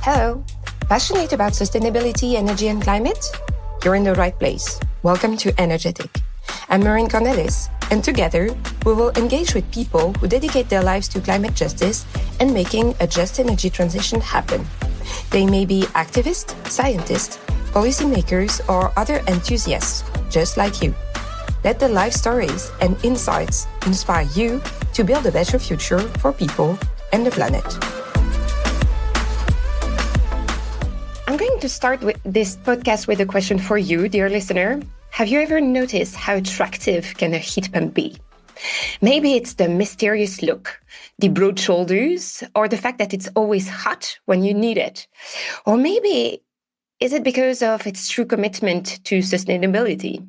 Hello. Passionate about sustainability, energy, and climate? You're in the right place. Welcome to Energetic. I'm Maureen Cornelis, and together we will engage with people who dedicate their lives to climate justice and making a just energy transition happen. They may be activists, scientists, policymakers, or other enthusiasts, just like you. Let the life stories and insights inspire you to build a better future for people and the planet. I'm going to start with this podcast with a question for you, dear listener. Have you ever noticed how attractive can a heat pump be? Maybe it's the mysterious look, the broad shoulders, or the fact that it's always hot when you need it. Or maybe is it because of its true commitment to sustainability?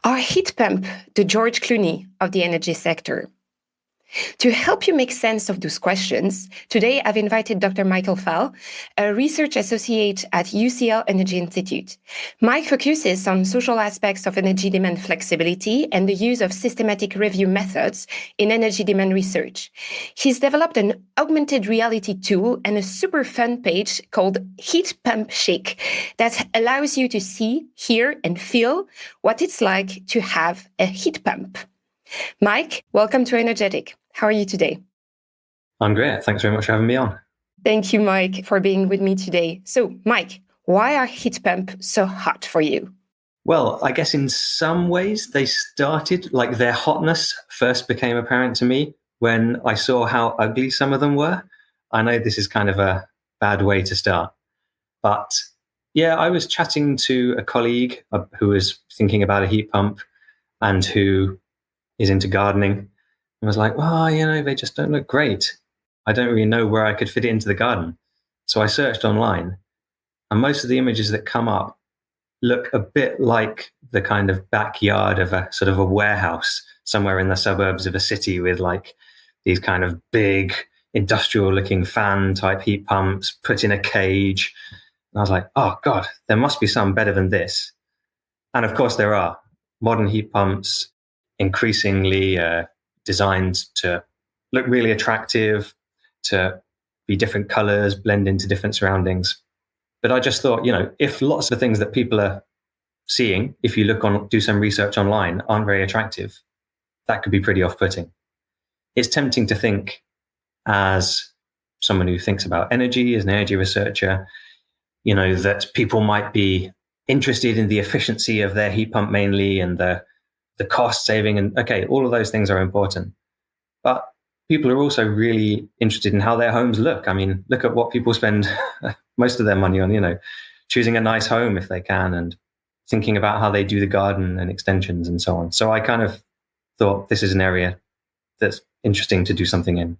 Our heat pump, the George Clooney of the energy sector. To help you make sense of those questions, today I've invited Dr. Michael Fall, a research associate at UCL Energy Institute. Mike focuses on social aspects of energy demand flexibility and the use of systematic review methods in energy demand research. He's developed an augmented reality tool and a super fun page called Heat Pump Chic that allows you to see, hear, and feel what it's like to have a heat pump. Mike, welcome to Energetic. How are you today? I'm great. Thanks very much for having me on. Thank you, Mike, for being with me today. So, Mike, why are heat pumps so hot for you? Well, I guess in some ways they started, like their hotness first became apparent to me when I saw how ugly some of them were. I know this is kind of a bad way to start, but yeah, I was chatting to a colleague who was thinking about a heat pump and who is into gardening. I was like, well, they just don't look great. I don't really know where I could fit it into the garden. So I searched online, and most of the images that come up look a bit like the kind of backyard of a sort of a warehouse somewhere in the suburbs of a city with like these kind of big industrial looking fan type heat pumps put in a cage. And I was like, oh God, there must be something better than this. And of course there are. Modern heat pumps increasingly designed to look really attractive, to be different colors, blend into different surroundings. But I just thought, if lots of things that people are seeing, if you do some research online, aren't very attractive, that could be pretty off-putting. It's tempting to think, as someone who thinks about energy, as an energy researcher, that people might be interested in the efficiency of their heat pump mainly and the cost saving, and okay, all of those things are important. But people are also really interested in how their homes look. I mean, look at what people spend most of their money on, choosing a nice home if they can, and thinking about how they do the garden and extensions and so on. So I kind of thought this is an area that's interesting to do something in.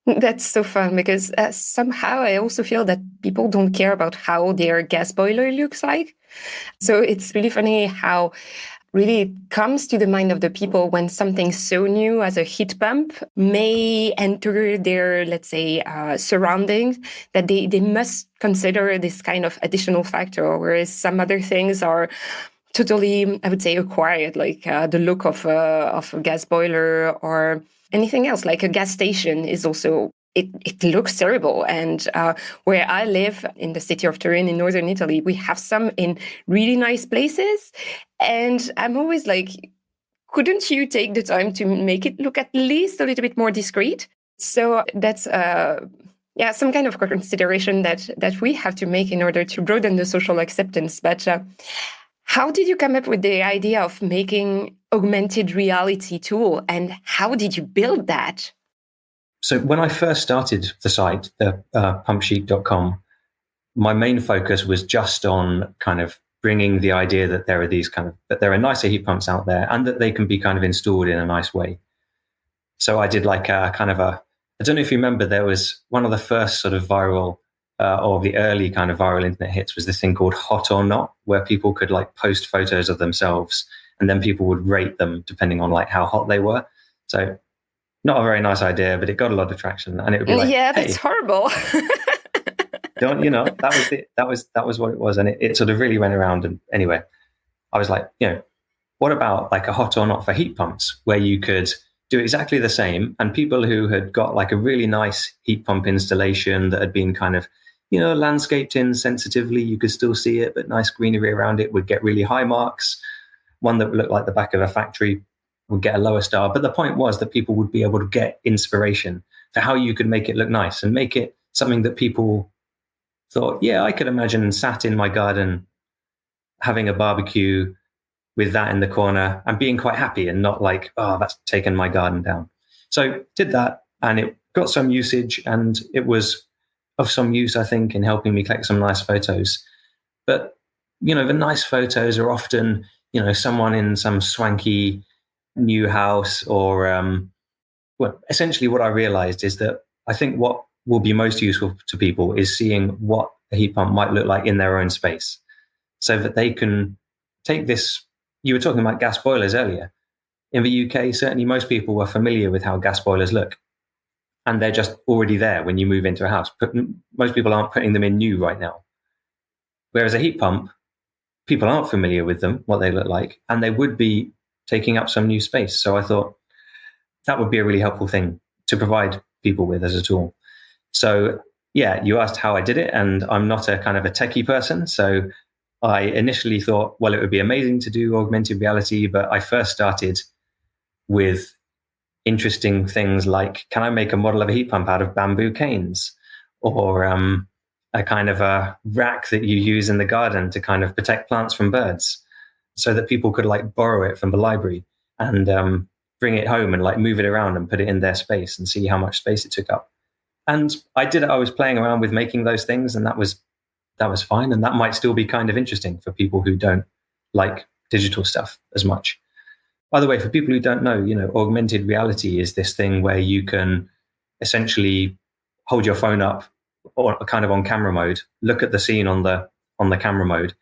That's so fun because somehow I also feel that people don't care about how their gas boiler looks like. So it's really funny how really it comes to the mind of the people when something so new as a heat pump may enter their, let's say, surroundings, that they must consider this kind of additional factor, whereas some other things are totally, I would say, acquired, like the look of a gas boiler or anything else, like a gas station is also, it looks terrible. And where I live in the city of Turin in northern Italy, we have some in really nice places. And I'm always like, couldn't you take the time to make it look at least a little bit more discreet? So that's some kind of consideration that we have to make in order to broaden the social acceptance. But how did you come up with the idea of making augmented reality tool, and how did you build that? So when I first started the site, the pumpchic.com, my main focus was just on kind of bringing the idea that there are that there are nicer heat pumps out there and that they can be kind of installed in a nice way. So I did like I don't know if you remember, there was one of the first sort of viral or the early kind of viral internet hits was this thing called Hot or Not, where people could like post photos of themselves and then people would rate them depending on like how hot they were. So not a very nice idea, but it got a lot of traction, and it would be like, yeah, that's horrible. That was what it was, and it sort of really went around. And anyway, I was like, what about like a hot or not for heat pumps, where you could do exactly the same, and people who had got like a really nice heat pump installation that had been kind of landscaped in sensitively. You could still see it, but nice greenery around it would get really high marks. One that would look like the back of a factory would get a lower star. But the point was that people would be able to get inspiration for how you could make it look nice and make it something that people thought, yeah, I could imagine sat in my garden having a barbecue with that in the corner and being quite happy and not like, oh, that's taken my garden down. So did that, and it got some usage, and it was of some use, I think, in helping me collect some nice photos. But, the nice photos are often, someone in some swanky new house or, well, essentially what I realized is that I think what will be most useful to people is seeing what a heat pump might look like in their own space so that they can take this. You were talking about gas boilers earlier. In the UK, certainly most people were familiar with how gas boilers look. And they're just already there when you move into a house. But most people aren't putting them in new right now. Whereas a heat pump, people aren't familiar with them, what they look like, and they would be taking up some new space. So I thought that would be a really helpful thing to provide people with as a tool. So yeah, you asked how I did it, and I'm not a kind of a techie person. So I initially thought, well, it would be amazing to do augmented reality, but I first started with interesting things like, can I make a model of a heat pump out of bamboo canes, or a kind of a rack that you use in the garden to kind of protect plants from birds, so that people could like borrow it from the library and bring it home and like move it around and put it in their space and see how much space it took up. And I did it. I was playing around with making those things, and that was fine. And that might still be kind of interesting for people who don't like digital stuff as much. By the way, for people who don't know, augmented reality is this thing where you can essentially hold your phone up or kind of on camera mode, look at the scene on the camera mode,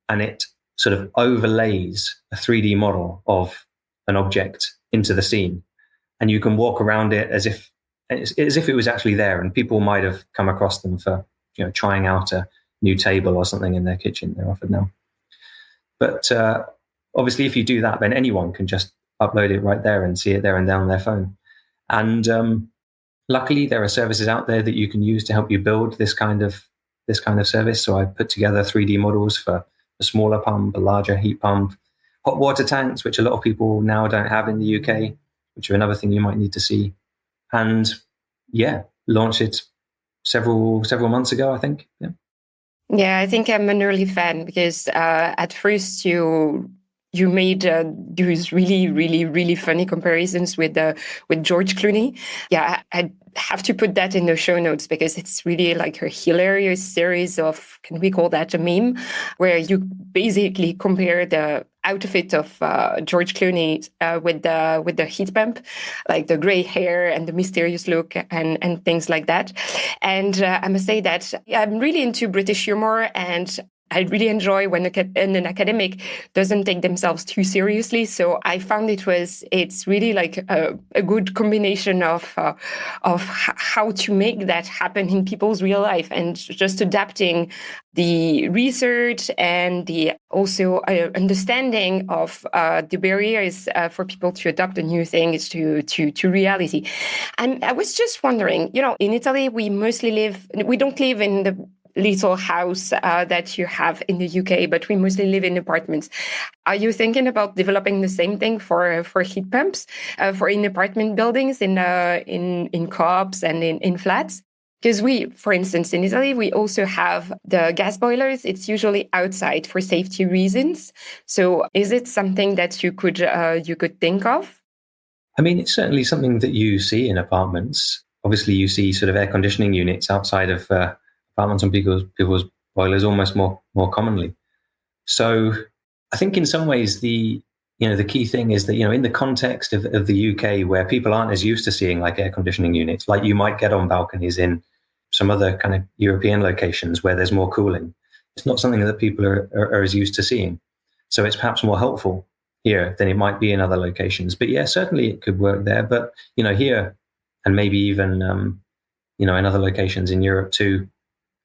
and it sort of overlays a 3D model of an object into the scene. And you can walk around it as if it was actually there. And people might have come across them for, trying out a new table or something in their kitchen. They're offered now. But obviously, if you do that, then anyone can just upload it right there and see it there and down on their phone. And luckily, there are services out there that you can use to help you build this kind of service. So I put together 3D models for a smaller pump, a larger heat pump, hot water tanks, which a lot of people now don't have in the UK, which are another thing you might need to see. And yeah, launched it several months ago, I think. Yeah. Yeah, I think I'm an early fan because at first you made those really, really, really funny comparisons with George Clooney. Yeah, I have to put that in the show notes because it's really like a hilarious series of, can we call that a meme, where you basically compare the outfit of George Clooney with the heat pump, like the gray hair and the mysterious look and things like that. And I must say that I'm really into British humor, and I really enjoy when an academic doesn't take themselves too seriously. So I found it's really like a good combination of how to make that happen in people's real life, and just adapting the research and the also understanding of the barriers for people to adopt the new things to reality. And I was just wondering, in Italy, we don't live in the little house that you have in the UK, but we mostly live in apartments. Are you thinking about developing the same thing for heat pumps for in apartment buildings, in co-ops and in flats? Because for instance, in Italy, we also have the gas boilers. It's usually outside for safety reasons. So is it something that you could think of? I mean, it's certainly something that you see in apartments. Obviously, you see sort of air conditioning units outside of apartments and people's boilers almost more commonly. So I think in some ways the key thing is that, in the context of the UK, where people aren't as used to seeing like air conditioning units, like you might get on balconies in some other kind of European locations where there's more cooling, it's not something that people are as used to seeing. So it's perhaps more helpful here than it might be in other locations. But yeah, certainly it could work there. But, here and maybe even, in other locations in Europe too,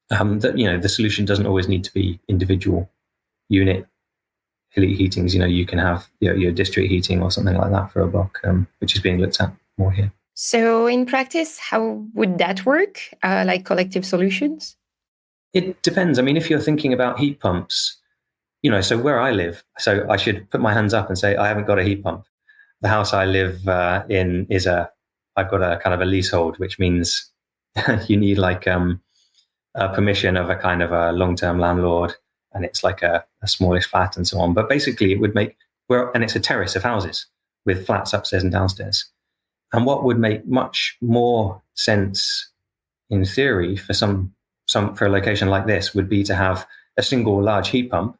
that, the solution doesn't always need to be individual unit heatings. You can have your district heating or something like that for a block, which is being looked at more here. So in practice, how would that work? Like collective solutions? It depends. I mean, if you're thinking about heat pumps, so where I live, so I should put my hands up and say I haven't got a heat pump. The house I live in I've got a kind of a leasehold, which means you need like a permission of a kind of a long-term landlord, and it's like a smallish flat and so on. But basically, it would make and it's a terrace of houses with flats upstairs and downstairs. And what would make much more sense in theory for for a location like this would be to have a single large heat pump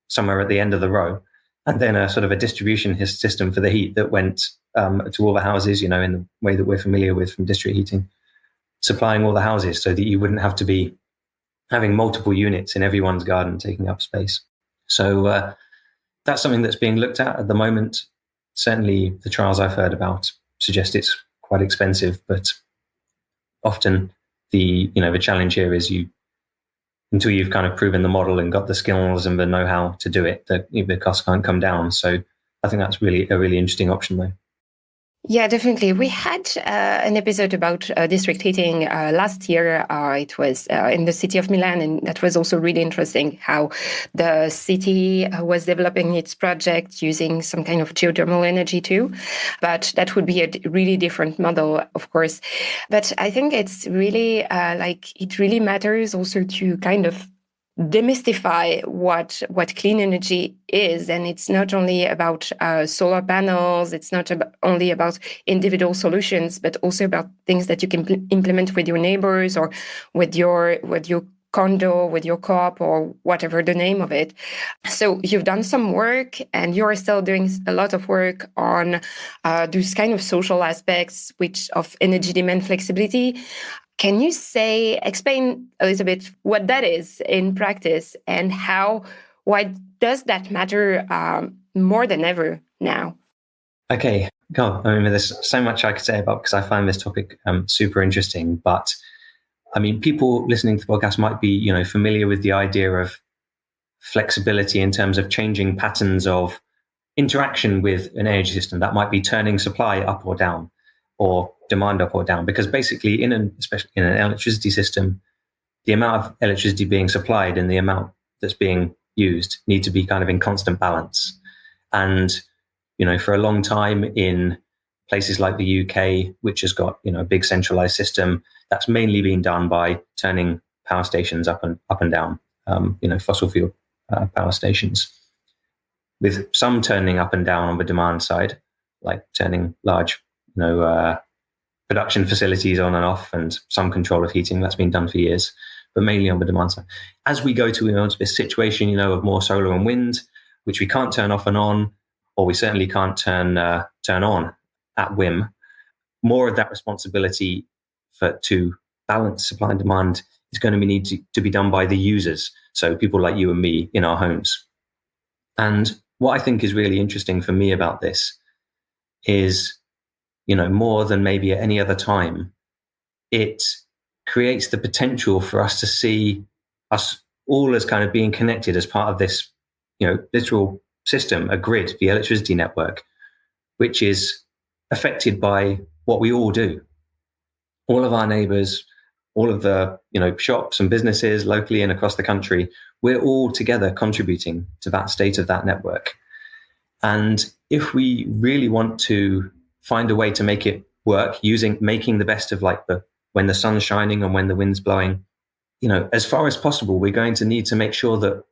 somewhere at the end of the row, and then a sort of a distribution system for the heat that went to all the houses, in the way that we're familiar with from district heating, supplying all the houses so that you wouldn't have to be having multiple units in everyone's garden taking up space. So that's something that's being looked at the moment. Certainly the trials I've heard about suggest it's quite expensive, but often the challenge here is until you've kind of proven the model and got the skills and the know-how to do it, the costs can't come down. So I think that's really a really interesting option though. Yeah, definitely. We had an episode about district heating last year. It was in the city of Milan, and that was also really interesting how the city was developing its project using some kind of geothermal energy too. But that would be a really different model, of course. But I think it's really it really matters also to kind of demystify what clean energy is, and it's not only about solar panels, it's not only about individual solutions, but also about things that you can implement with your neighbors or with your condo, with your co-op, or whatever the name of it. So you've done some work, and you're still doing a lot of work on those kind of social aspects of energy demand flexibility. Can you explain a little bit what that is in practice, and why does that matter more than ever now? Okay, God, I mean, there's so much I could say about, because I find this topic super interesting. But I mean, people listening to the podcast might be, familiar with the idea of flexibility in terms of changing patterns of interaction with an energy system. That might be turning supply up or down, or demand up or down, because basically especially in an electricity system, the amount of electricity being supplied and the amount that's being used need to be kind of in constant balance. And, for a long time in places like the UK, which has got, a big centralized system, that's mainly been done by turning power stations up and down, fossil fuel power stations, with some turning up and down on the demand side, like turning large, production facilities on and off, and some control of heating. That's been done for years, but mainly on the demand side. As we go to this situation, of more solar and wind, which we can't turn off and on, or we certainly can't turn on at whim, more of that responsibility to balance supply and demand is going to need to be done by the users. So people like you and me in our homes. And what I think is really interesting for me about this is, more than maybe at any other time, it creates the potential for us to see us all as kind of being connected as part of this, literal system, a grid, the electricity network, which is affected by what we all do. All of our neighbors, all of the, shops and businesses locally and across the country, we're all together contributing to that state of that network. And if we really want to find a way to make it work, making the best of when the sun's shining and when the wind's blowing, as far as possible, we're going to need to make sure that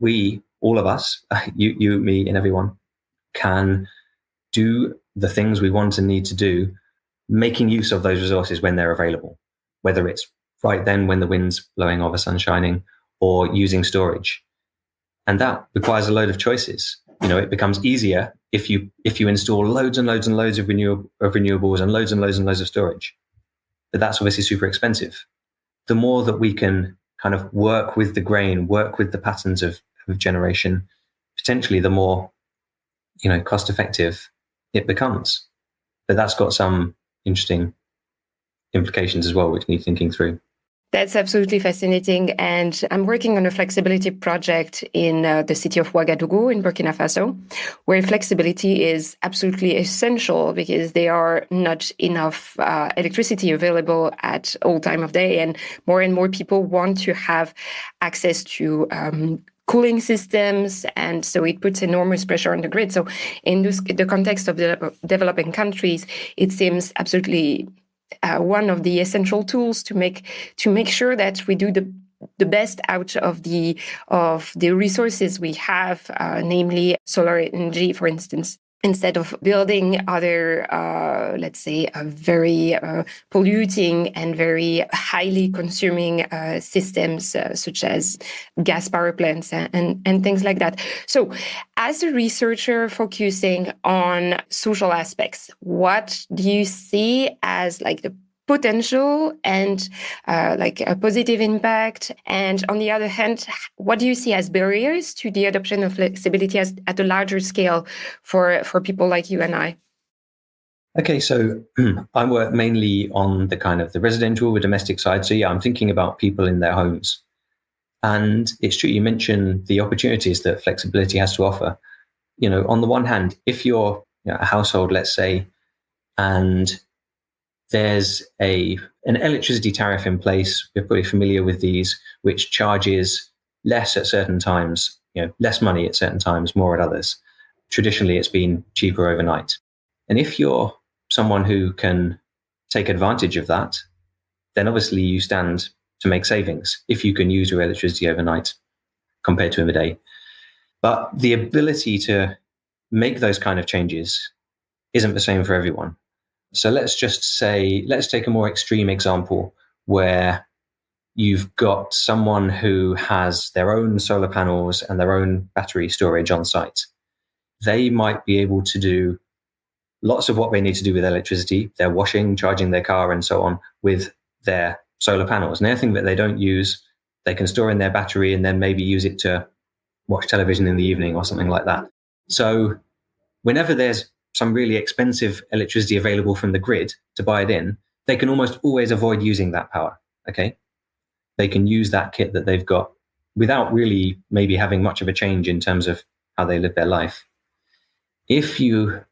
we, all of us, you, me, and everyone, can do the things we want and need to do, making use of those resources when they're available, whether it's right then when the wind's blowing or the sun's shining, or using storage. And that requires a load of choices. It becomes easier if you install loads and loads and loads of renewables and loads and loads and loads of storage. But that's obviously super expensive. The more that we can kind of work with the grain, work with the patterns of generation, potentially the more, cost effective it becomes. But that's got some interesting implications as well, which need thinking through. That's absolutely fascinating. And I'm working on a flexibility project in the city of Ouagadougou in Burkina Faso, where flexibility is absolutely essential because there are not enough electricity available at all time of day. And more people want to have access to cooling systems. And so it puts enormous pressure on the grid. So in the context of the developing countries, it seems absolutely one of the essential tools to make sure that we do the best out of the resources we have, namely solar energy, for instance, instead of building other, let's say, very polluting and very highly consuming systems, such as gas power plants and things like that. So, as a researcher focusing on social aspects, what do you see as like the potential and like a positive impact? And on the other hand, what do you see as barriers to the adoption of flexibility at a larger scale for people like you and I? Okay, so I work mainly on the kind of the residential, the domestic side. So yeah, I'm thinking about people in their homes. And it's true, you mentioned the opportunities that flexibility has to offer. On the one hand, if you're a household, let's say, and there's an electricity tariff in place, we're pretty familiar with these, which charges less at certain times, less money at certain times, more at others. Traditionally, it's been cheaper overnight. And if you're someone who can take advantage of that, then obviously you stand to make savings if you can use your electricity overnight compared to in the day. But the ability to make those kind of changes isn't the same for everyone. So let's take a more extreme example where you've got someone who has their own solar panels and their own battery storage on site. They might be able to do lots of what they need to do with electricity, their washing, charging their car, and so on, with their solar panels. And anything that they don't use, they can store in their battery and then maybe use it to watch television in the evening or something like that. So whenever there's some really expensive electricity available from the grid to buy it in, they can almost always avoid using that power. Okay. They can use that kit that they've got without really maybe having much of a change in terms of how they live their life. If you,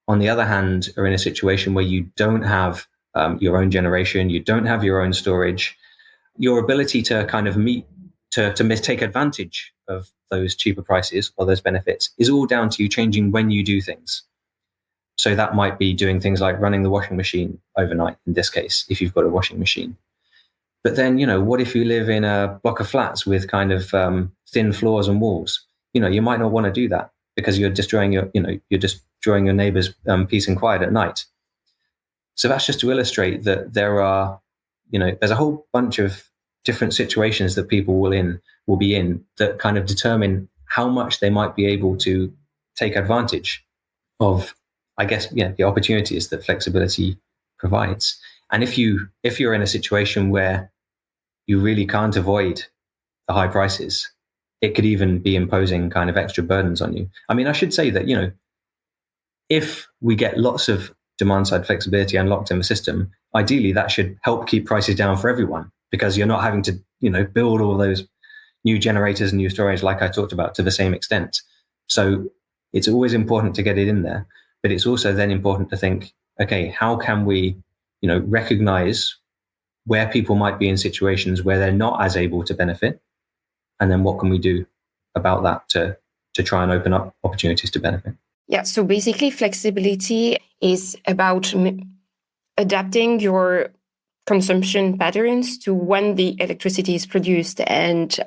on the other hand, are in a situation where you don't have your own generation, you don't have your own storage, your ability to kind of take advantage of those cheaper prices or those benefits is all down to you changing when you do things. So that might be doing things like running the washing machine overnight, in this case, if you've got a washing machine. But then, what if you live in a block of flats with kind of thin floors and walls? You might not want to do that because you're destroying your neighbor's peace and quiet at night. So that's just to illustrate that there's a whole bunch of different situations that people will be in that kind of determine how much they might be able to take advantage of, I guess, the opportunities that flexibility provides. And if you're in a situation where you really can't avoid the high prices, it could even be imposing kind of extra burdens on you. I mean, I should say that, if we get lots of demand side flexibility unlocked in the system, ideally that should help keep prices down for everyone, because you're not having to, build all those new generators and new storage like I talked about to the same extent. So it's always important to get it in there, but it's also then important to think, okay, how can we, recognize where people might be in situations where they're not as able to benefit, and then what can we do about that to try and open up opportunities to benefit? Yeah, so basically flexibility is about adapting your consumption patterns to when the electricity is produced. And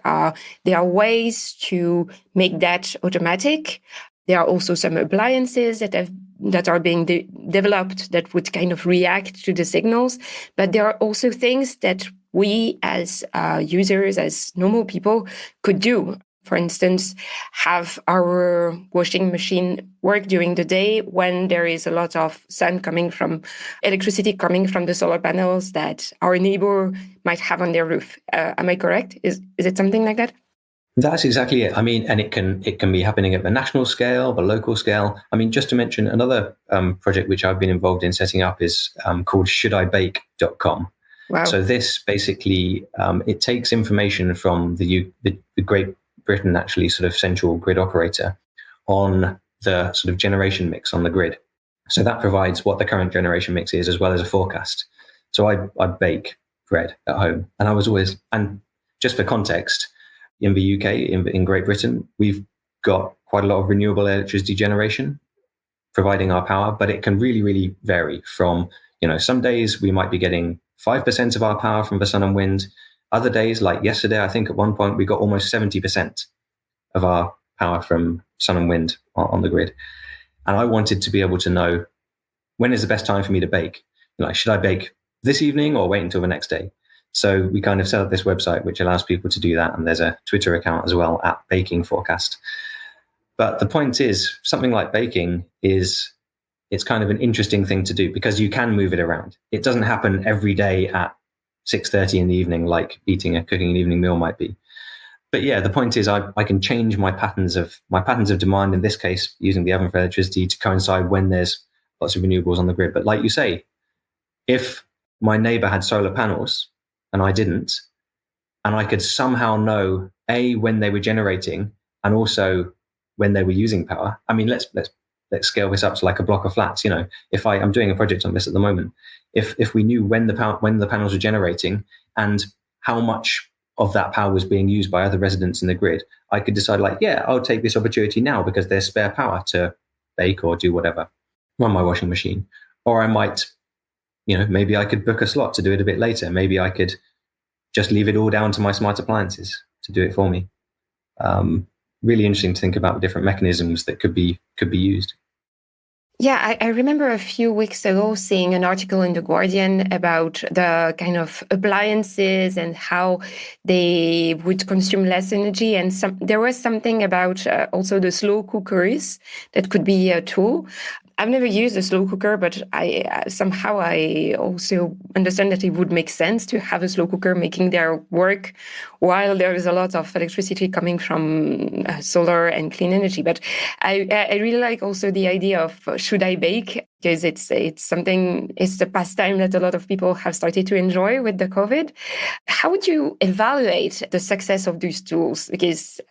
there are ways to make that automatic. There are also some appliances that are being developed that would kind of react to the signals. But there are also things that we as users, as normal people, could do. For instance, have our washing machine work during the day when there is a lot of electricity coming from the solar panels that our neighbor might have on their roof. Am I correct? Is it something like that? That's exactly it. I mean, and it can be happening at the national scale, the local scale. I mean, just to mention another project which I've been involved in setting up is called shouldibake.com. Wow. So this basically, it takes information from the Great Britain, actually, sort of central grid operator on the sort of generation mix on the grid. So that provides what the current generation mix is, as well as a forecast. So I bake bread at home, and I was always, and just for context, in the UK, in Great Britain, we've got quite a lot of renewable electricity generation providing our power, but it can really, really vary from, some days we might be getting 5% of our power from the sun and wind. Other days, like yesterday, I think at one point we got almost 70% of our power from sun and wind on the grid. And I wanted to be able to know, when is the best time for me to bake? Should I bake this evening or wait until the next day? So we kind of set up this website which allows people to do that. And there's a Twitter account as well, at Baking Forecast. But the point is, something like baking it's kind of an interesting thing to do because you can move it around. It doesn't happen every day at 6:30 in the evening, like cooking an evening meal might be. But yeah, the point is I can change my patterns of demand, in this case, using the oven for electricity, to coincide when there's lots of renewables on the grid. But like you say, if my neighbor had solar panels and I didn't, and I could somehow know when they were generating and also when they were using power. I mean, let's scale this up to like a block of flats. If I'm doing a project on this at the moment, if we knew when the panels were generating and how much of that power was being used by other residents in the grid, I could decide I'll take this opportunity now because there's spare power to bake or do whatever, run my washing machine. Or I might, maybe I could book a slot to do it a bit later. Maybe I could just leave it all down to my smart appliances to do it for me. Really interesting to think about the different mechanisms that could be used. Yeah, I remember a few weeks ago seeing an article in The Guardian about the kind of appliances and how they would consume less energy. And there was something about also the slow cookers that could be a tool. I've never used a slow cooker, but somehow I also understand that it would make sense to have a slow cooker making their work while there is a lot of electricity coming from solar and clean energy. But I really like also the idea of should I bake, because it's a pastime that a lot of people have started to enjoy with the COVID. How would you evaluate the success of these tools? Because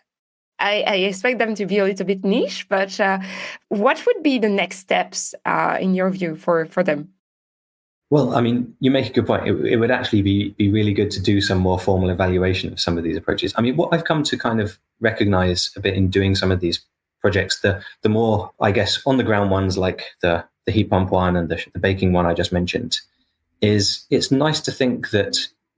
I expect them to be a little bit niche, but what would be the next steps in your view for them? Well, I mean, you make a good point. It would actually be really good to do some more formal evaluation of some of these approaches. I mean, what I've come to kind of recognize a bit in doing some of these projects, the more, I guess, on the ground ones like the heat pump one and the baking one I just mentioned, is it's nice to think that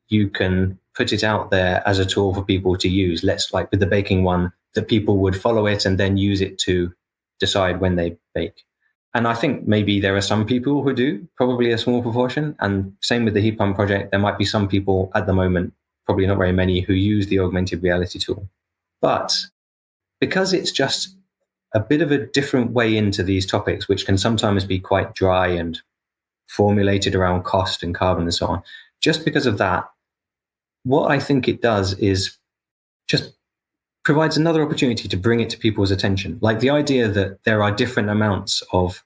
you can put it out there as a tool for people to use. Let's, like with the baking one, that people would follow it and then use it to decide when they bake. And I think maybe there are some people who do, probably a small proportion. And same with the heat pump project, there might be some people at the moment, probably not very many, who use the augmented reality tool. But because it's just a bit of a different way into these topics, which can sometimes be quite dry and formulated around cost and carbon and so on, just because of that, what I think it does is just provides another opportunity to bring it to people's attention. Like the idea that there are different amounts of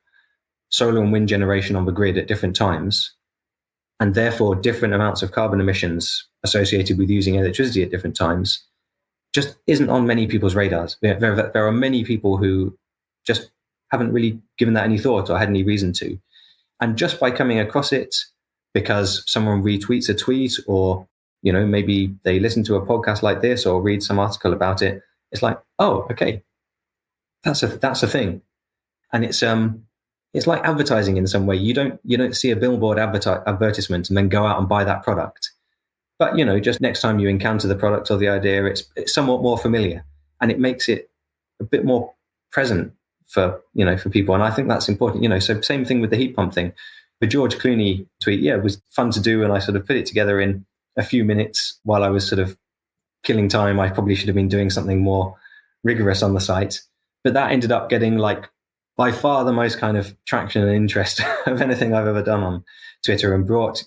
solar and wind generation on the grid at different times, and therefore different amounts of carbon emissions associated with using electricity at different times, just isn't on many people's radars. There are many people who just haven't really given that any thought or had any reason to. And just by coming across it, because someone retweets a tweet, or maybe they listen to a podcast like this or read some article about it, it's like, oh, okay, that's a thing. And it's like advertising in some way. You don't see a billboard advertisement and then go out and buy that product. But just next time you encounter the product or the idea, it's somewhat more familiar, and it makes it a bit more present for people. And I think that's important. So same thing with the heat pump thing. The George Clooney tweet, it was fun to do, and I sort of put it together in a few minutes while I was sort of killing time. I probably should have been doing something more rigorous on the site, but that ended up getting by far the most kind of traction and interest of anything I've ever done on Twitter, and brought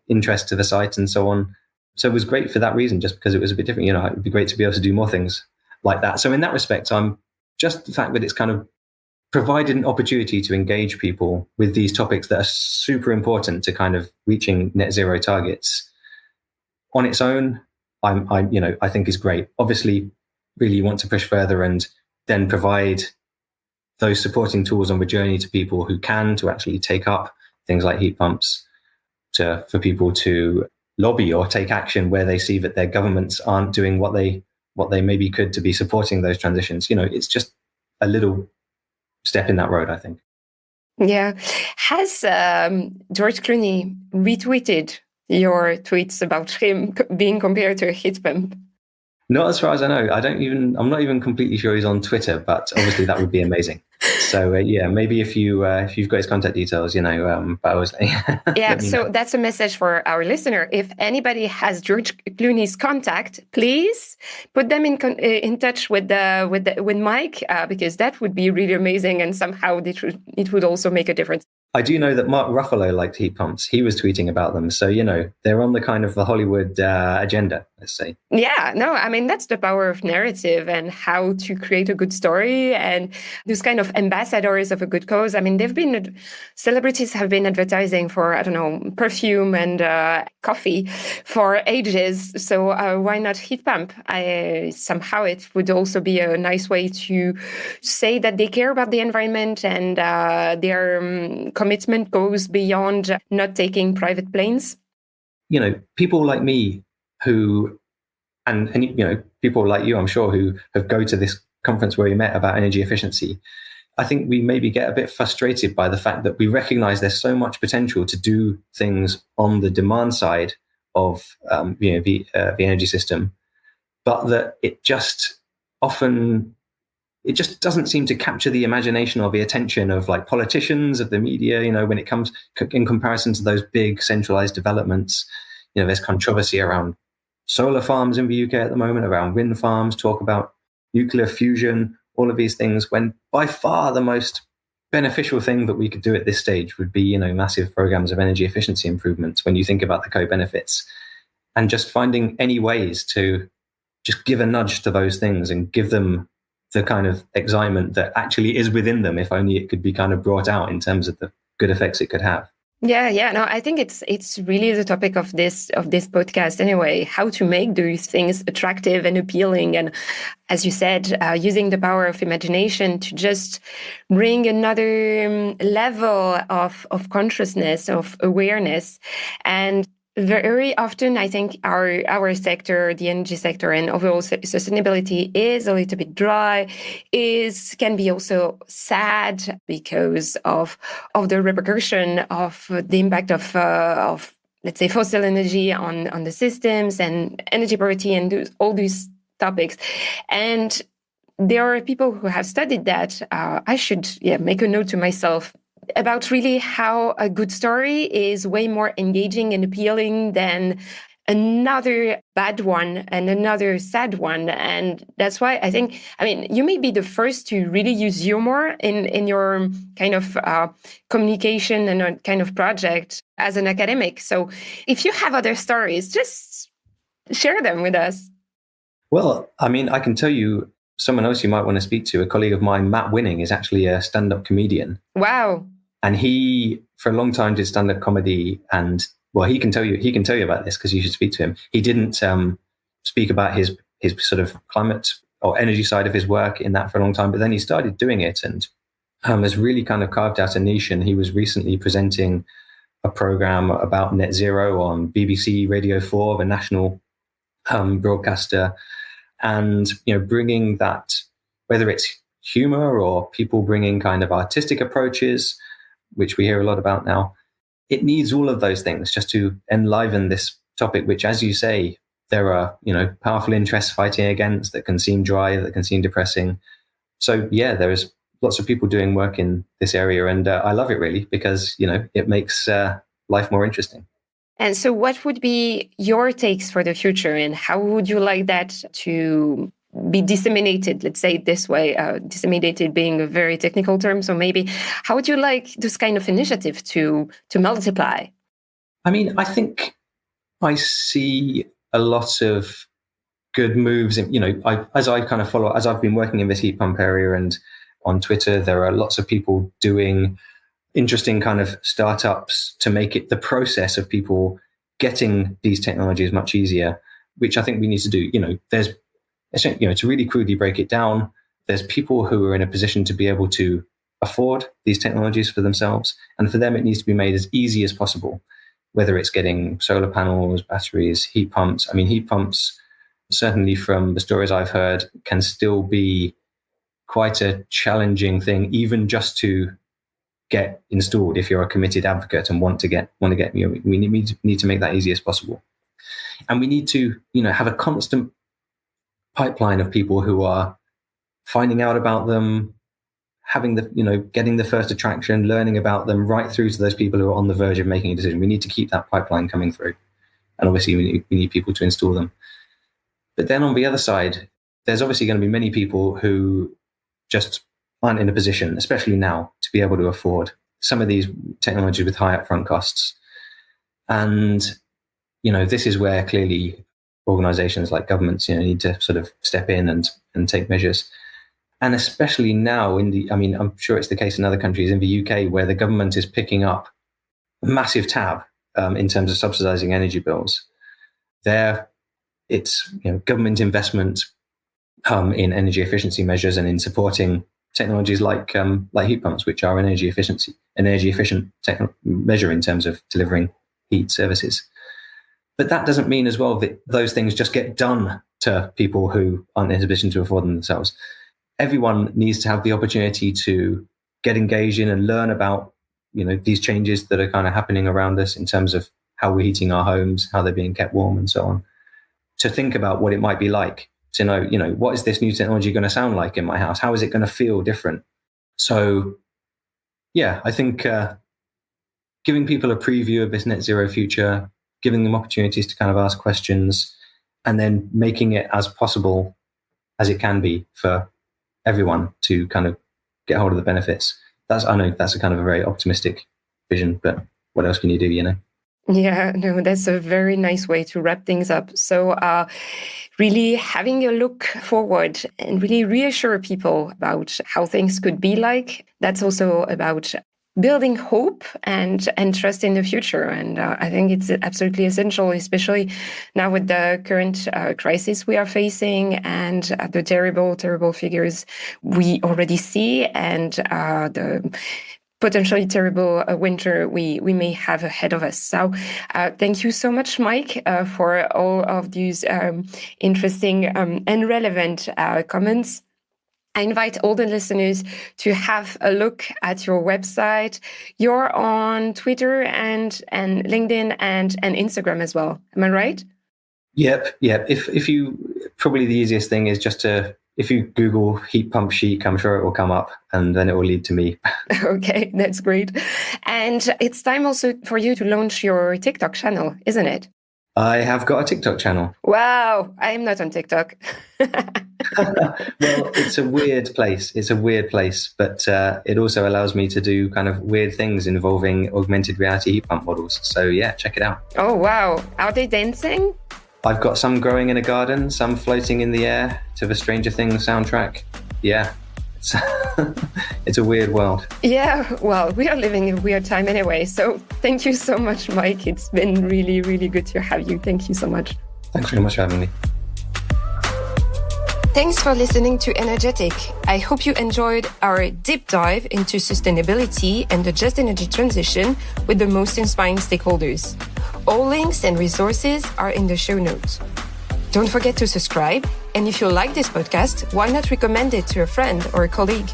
interest to the site and so on. So it was great for that reason, just because it was a bit different. It'd be great to be able to do more things like that. So in that respect, I'm just the fact that it's kind of provided an opportunity to engage people with these topics that are super important to kind of reaching net zero targets on its own, I think is great. Obviously, really want to push further and then provide those supporting tools on the journey to people who can to actually take up things like heat pumps, for people to lobby or take action where they see that their governments aren't doing what they maybe could to be supporting those transitions. It's just a little step in that road, I think. Yeah. Has George Clooney retweeted your tweets about him being compared to a heat pump? Not as far as I know. I'm not even completely sure he's on Twitter, but obviously that would be amazing. So maybe if you've got his contact details, but I was yeah. So that's a message for our listener. If anybody has George Clooney's contact, please put them in touch with Mike, because that would be really amazing, and somehow it would also make a difference. I do know that Mark Ruffalo liked heat pumps. He was tweeting about them. So, they're on the kind of the Hollywood agenda, let's say. Yeah, no, I mean, that's the power of narrative and how to create a good story and those kind of ambassadors of a good cause. I mean, celebrities have been advertising for, I don't know, perfume and coffee for ages. So why not heat pump? Somehow it would also be a nice way to say that they care about the environment and their commitment goes beyond not taking private planes. People like me who, and people like you, I'm sure, who have go to this conference where we met about energy efficiency, I think we maybe get a bit frustrated by the fact that we recognize there's so much potential to do things on the demand side of the energy system, but that it just doesn't seem to capture the imagination or the attention of like politicians, of the media, when it comes in comparison to those big centralized developments. There's controversy around solar farms in the UK at the moment, around wind farms, talk about nuclear fusion, all of these things, when by far the most beneficial thing that we could do at this stage would be, massive programs of energy efficiency improvements when you think about the co-benefits, and just finding any ways to just give a nudge to those things and give them the kind of excitement that actually is within them, if only it could be kind of brought out in terms of the good effects it could have. Yeah. No, I think it's really the topic of this podcast anyway, how to make those things attractive and appealing. And as you said, using the power of imagination to just bring another level of consciousness, of awareness. And very often, I think our sector, the energy sector, and overall sustainability is a little bit dry. Can be also sad because of the repercussion of the impact of let's say fossil energy on the systems and energy poverty and all these topics. And there are people who have studied that. I should make a note to myself about really how a good story is way more engaging and appealing than another bad one and another sad one. And that's why you may be the first to really use humor in your kind of communication and a kind of project as an academic. So if you have other stories, just share them with us. Well, I can tell you someone else you might want to speak to. A colleague of mine, Matt Winning, is actually a stand-up comedian. Wow. And he, for a long time, did stand-up comedy. And well, he can tell you about this because you should speak to him. He didn't speak about his sort of climate or energy side of his work in that for a long time, but then he started doing it and has really kind of carved out a niche. And he was recently presenting a program about net zero on BBC Radio 4, the national broadcaster, and bringing that, whether it's humor or people bringing kind of artistic approaches, which we hear a lot about now. It needs all of those things just to enliven this topic, which, as you say, there are, powerful interests fighting against, that can seem dry, that can seem depressing. So there is lots of people doing work in this area. And I love it really because, it makes life more interesting. And so what would be your takes for the future, and how would you like that to be disseminated, let's say it this way, disseminated being a very technical term. So maybe how would you like this kind of initiative to multiply? I think I see a lot of good moves. As I've been working in this heat pump area and on Twitter. There are lots of people doing interesting kind of startups to make it the process of people getting these technologies much easier, which I think we need to do. To really crudely break it down, there's people who are in a position to be able to afford these technologies for themselves. And for them, it needs to be made as easy as possible, whether it's getting solar panels, batteries, heat pumps. I mean, heat pumps, certainly from the stories I've heard, can still be quite a challenging thing, even just to get installed if you're a committed advocate and want to get we need to make that easy as possible. And we need to, have a constant pipeline of people who are finding out about them, having getting the first attraction, learning about them, right through to those people who are on the verge of making a decision. We need to keep that pipeline coming through. And obviously we need people to install them. But then on the other side, there's obviously going to be many people who just aren't in a position, especially now, to be able to afford some of these technologies with high upfront costs. And, this is where clearly organizations like governments, need to sort of step in and take measures. And especially now I'm sure it's the case in other countries, in the UK, where the government is picking up a massive tab in terms of subsidizing energy bills. There, it's government investment in energy efficiency measures and in supporting technologies like heat pumps, which are an energy efficient measure in terms of delivering heat services. But that doesn't mean as well that those things just get done to people who aren't in a position to afford them themselves. Everyone needs to have the opportunity to get engaged in and learn about, these changes that are kind of happening around us in terms of how we're heating our homes, how they're being kept warm and so on. To think about what it might be like, to know, what is this new technology going to sound like in my house? How is it going to feel different? So, yeah, I think giving people a preview of this net zero future, giving them opportunities to kind of ask questions, and then making it as possible as it can be for everyone to kind of get hold of the benefits. I know that's a kind of a very optimistic vision, but what else can you do, Yeah, no, that's a very nice way to wrap things up. So really having a look forward and really reassure people about how things could be like. That's also about building hope and trust in the future. And I think it's absolutely essential, especially now with the current crisis we are facing and the terrible, terrible figures we already see and the potentially terrible winter we may have ahead of us. So thank you so much, Mike, for all of these interesting and relevant comments. I invite all the listeners to have a look at your website. You're on Twitter and LinkedIn and Instagram as well. Am I right? Yep. If you, probably the easiest thing is just if you Google heat pump chic, I'm sure it will come up and then it will lead to me. Okay, that's great. And it's time also for you to launch your TikTok channel, isn't it? I have got a TikTok channel. Wow, I'm not on TikTok. Well, it's a weird place. But it also allows me to do kind of weird things involving augmented reality heat pump models. So yeah, check it out. Oh, wow. Are they dancing? I've got some growing in a garden, some floating in the air to the Stranger Things soundtrack. Yeah, it's a weird world. Yeah, well, we are living in a weird time anyway. So thank you so much, Mike. It's been really, really good to have you. Thank you so much. Thanks very much for having me. Thanks for listening to Energetic. I hope you enjoyed our deep dive into sustainability and the just energy transition with the most inspiring stakeholders. All links and resources are in the show notes. Don't forget to subscribe, and if you like this podcast, why not recommend it to a friend or a colleague?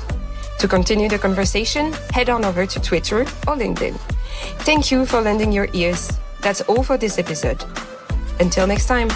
To continue the conversation, head on over to Twitter or LinkedIn. Thank you for lending your ears. That's all for this episode. Until next time.